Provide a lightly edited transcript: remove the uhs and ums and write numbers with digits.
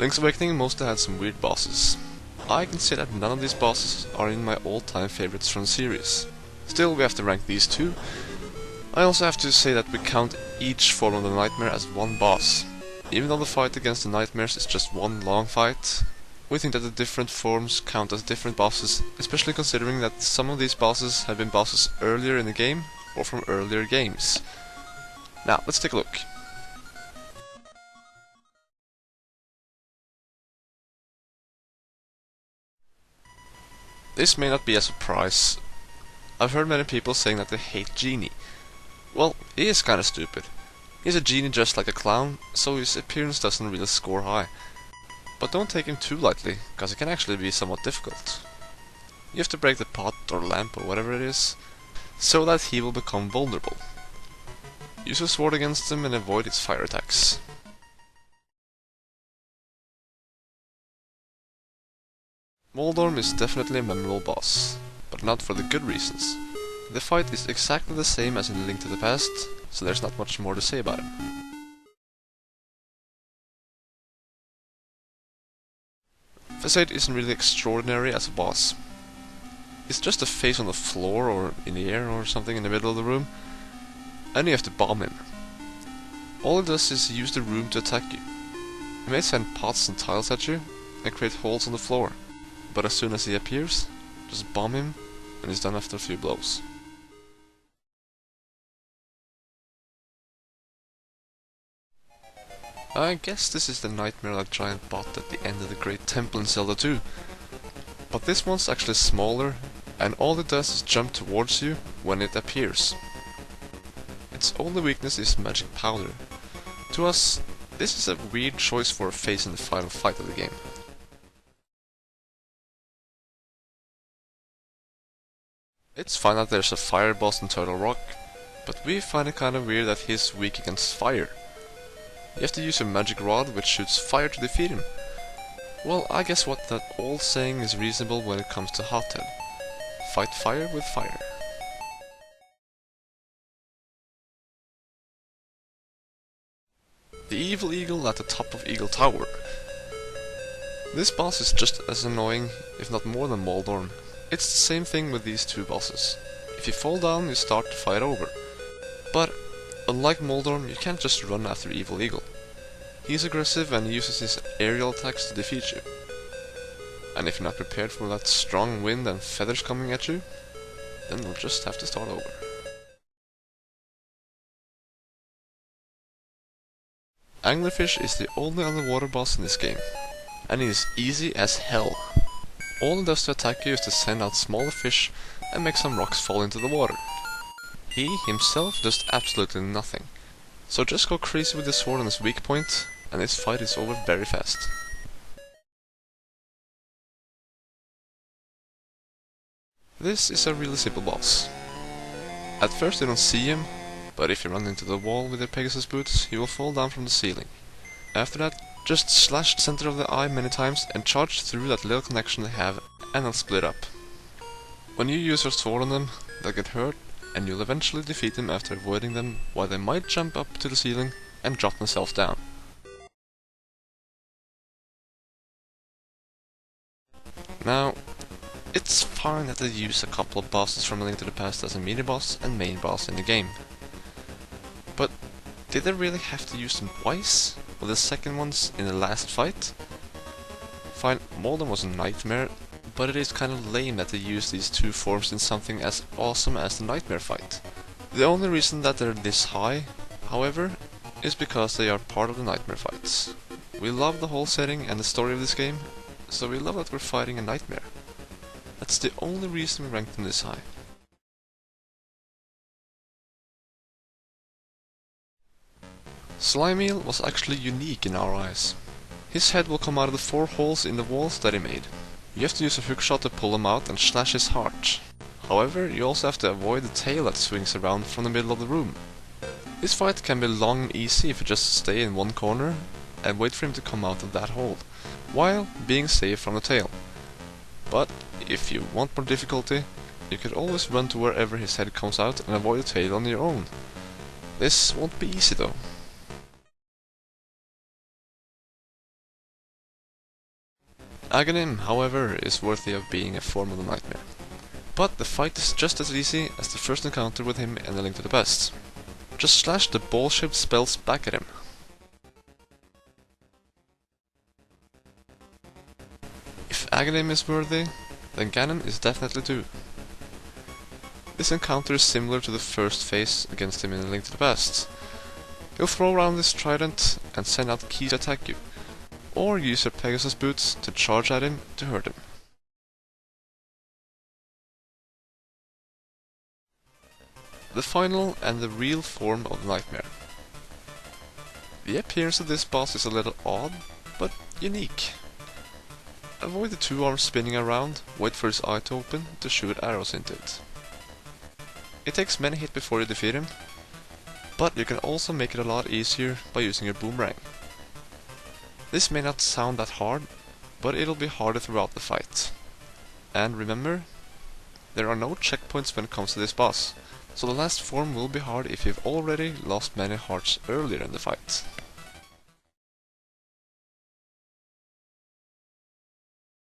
Link's Awakening mostly had some weird bosses. I can say that none of these bosses are in my all-time favorites from the series. Still, we have to rank these two. I also have to say that we count each form of the nightmare as one boss. Even though the fight against the nightmares is just one long fight, we think that the different forms count as different bosses, especially considering that some of these bosses have been bosses earlier in the game or from earlier games. Now, let's take a look. This may not be a surprise. I've heard many people saying that they hate Genie. Well, he is kinda stupid. He's a genie dressed like a clown, so his appearance doesn't really score high. But don't take him too lightly, cause it can actually be somewhat difficult. You have to break the pot or lamp or whatever it is, so that he will become vulnerable. Use a sword against him and avoid his fire attacks. Moldorm is definitely a memorable boss, but not for the good reasons. The fight is exactly the same as in Link to the Past, so there's not much more to say about him. Facade isn't really extraordinary as a boss. It's just a face on the floor or in the air or something in the middle of the room, and you have to bomb him. All it does is use the room to attack you. He may send pots and tiles at you and create holes on the floor, but as soon as he appears, just bomb him and he's done after a few blows. I guess this is the nightmare like giant bot at the end of the Great Temple in Zelda 2. But this one's actually smaller, and all it does is jump towards you when it appears. Its only weakness is magic powder. To us, this is a weird choice for a face in the final fight of the game. It's fine that there's a fire boss in Turtle Rock, but we find it kinda weird that he's weak against fire. You have to use a magic rod which shoots fire to defeat him. Well, I guess what that old saying is reasonable when it comes to Hothead. Fight fire with fire. The Evil Eagle at the top of Eagle Tower. This boss is just as annoying, if not more than Moldorm. It's the same thing with these two bosses. If you fall down, you start the fight over. But unlike Moldorm, you can't just run after Evil Eagle. He's aggressive and uses his aerial attacks to defeat you. And if you're not prepared for that strong wind and feathers coming at you, then you'll just have to start over. Anglerfish is the only underwater boss in this game, and he is easy as hell. All he does to attack you is to send out smaller fish and make some rocks fall into the water. He himself does absolutely nothing, so just go crazy with the sword on his weak point, and this fight is over very fast. This is a really simple boss. At first you don't see him, but if you run into the wall with your Pegasus boots, he will fall down from the ceiling. After that, just slash the center of the eye many times and charge through that little connection they have, and they'll split up. When you use your sword on them, they'll get hurt, and you'll eventually defeat them after avoiding them while they might jump up to the ceiling and drop themselves down. Now, it's fine that they use a couple of bosses from A Link to the Past as a mini-boss and main boss in the game. But did they really have to use them twice, with the second ones in the last fight? Fine, Moldorm was a nightmare, but it is kind of lame that they use these two forms in something as awesome as the nightmare fight. The only reason that they're this high, however, is because they are part of the nightmare fights. We love the whole setting and the story of this game, so we love that we're fighting a nightmare. That's the only reason we ranked them this high. Slimeal was actually unique in our eyes. His head will come out of the 4 holes in the walls that he made. You have to use a hookshot to pull him out and slash his heart. However, you also have to avoid the tail that swings around from the middle of the room. This fight can be long and easy if you just stay in one corner and wait for him to come out of that hole, while being safe from the tail. But if you want more difficulty, you could always run to wherever his head comes out and avoid the tail on your own. This won't be easy though. Aghanim, however, is worthy of being a form of the nightmare. But the fight is just as easy as the first encounter with him in A Link to the Past. Just slash the ball-shaped spells back at him. If Aghanim is worthy, then Ganon is definitely too. This encounter is similar to the first phase against him in A Link to the Past. He'll throw around his trident and send out keys to attack you, or use your Pegasus boots to charge at him to hurt him. The final and the real form of the nightmare. The appearance of this boss is a little odd, but unique. Avoid the two arms spinning around, wait for his eye to open to shoot arrows into it. It takes many hits before you defeat him, but you can also make it a lot easier by using your boomerang. This may not sound that hard, but it'll be harder throughout the fight. And remember, there are no checkpoints when it comes to this boss, so the last form will be hard if you've already lost many hearts earlier in the fight.